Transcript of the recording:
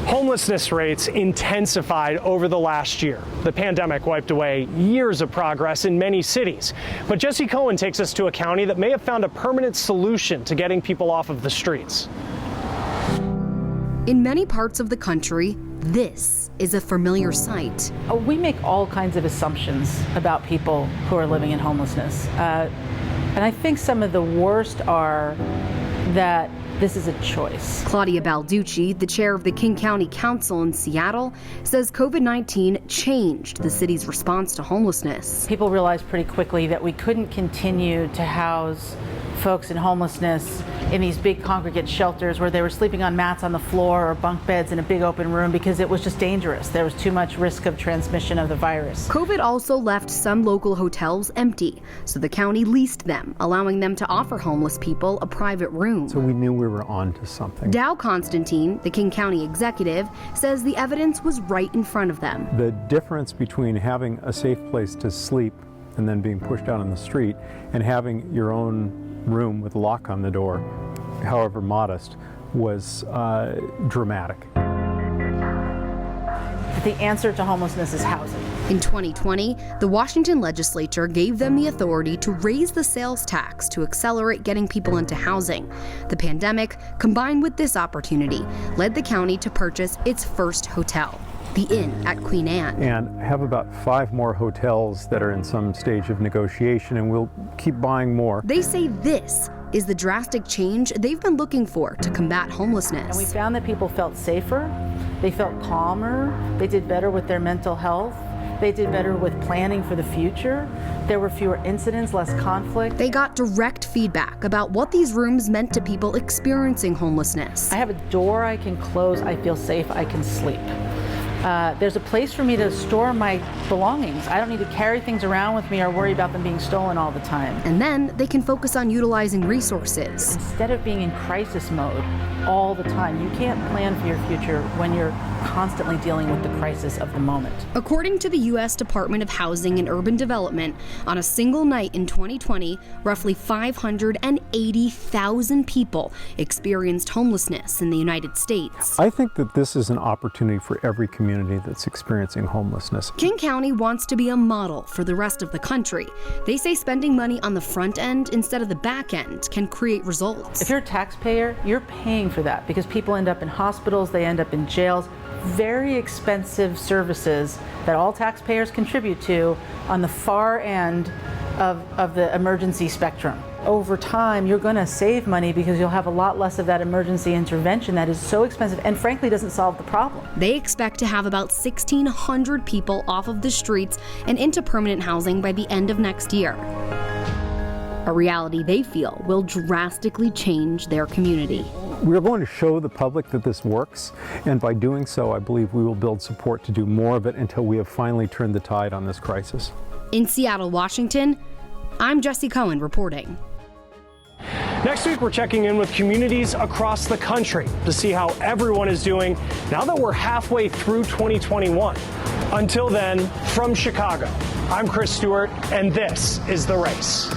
Homelessness rates intensified over the last year. The pandemic wiped away years of progress in many cities. But Jesse Cohen takes us to a county that may have found a permanent solution to getting people off of the streets. In many parts of the country, this is a familiar sight. We make all kinds of assumptions about people who are living in homelessness. And I think some of the worst are that this is a choice. Claudia Balducci, the chair of the King County Council in Seattle, says COVID-19 changed the city's response to homelessness. People realized pretty quickly that we couldn't continue to house folks in homelessness in these big congregate shelters where they were sleeping on mats on the floor or bunk beds in a big open room because it was just dangerous. There was too much risk of transmission of the virus. COVID also left some local hotels empty, so the county leased them, allowing them to offer homeless people a private room. So we knew we were on to something. Dow Constantine, the King County executive, says the evidence was right in front of them. The difference between having a safe place to sleep and then being pushed out on the street and having your own room with a lock on the door, however modest, was dramatic. The answer to homelessness is housing. In 2020, the Washington legislature gave them the authority to raise the sales tax to accelerate getting people into housing. The pandemic, combined with this opportunity, led the county to purchase its first hotel, the Inn at Queen Anne. And have about 5 more hotels that are in some stage of negotiation, and we'll keep buying more. They say this is the drastic change they've been looking for to combat homelessness. And we found that people felt safer, they felt calmer, they did better with their mental health, they did better with planning for the future. There were fewer incidents, less conflict. They got direct feedback about what these rooms meant to people experiencing homelessness. I have a door I can close, I feel safe, I can sleep. There's a place for me to store my belongings. I don't need to carry things around with me or worry about them being stolen all the time. And then they can focus on utilizing resources. Instead of being in crisis mode all the time, you can't plan for your future when you're constantly dealing with the crisis of the moment. According to the U.S. Department of Housing and Urban Development, on a single night in 2020, roughly 580,000 people experienced homelessness in the United States. I think that this is an opportunity for every community that's experiencing homelessness. King County wants to be a model for the rest of the country. They say spending money on the front end instead of the back end can create results. If you're a taxpayer, you're paying for that because people end up in hospitals, they end up in jails. Very expensive services that all taxpayers contribute to on the far end of the emergency spectrum. Over time, you're going to save money because you'll have a lot less of that emergency intervention that is so expensive and frankly doesn't solve the problem. They expect to have about 1,600 people off of the streets and into permanent housing by the end of next year. A reality they feel will drastically change their community. We're going to show the public that this works, and by doing so, I believe we will build support to do more of it until we have finally turned the tide on this crisis. In Seattle, Washington, I'm Jesse Cohen reporting. Next week, we're checking in with communities across the country to see how everyone is doing now that we're halfway through 2021. Until then, from Chicago, I'm Chris Stewart, and this is The Race.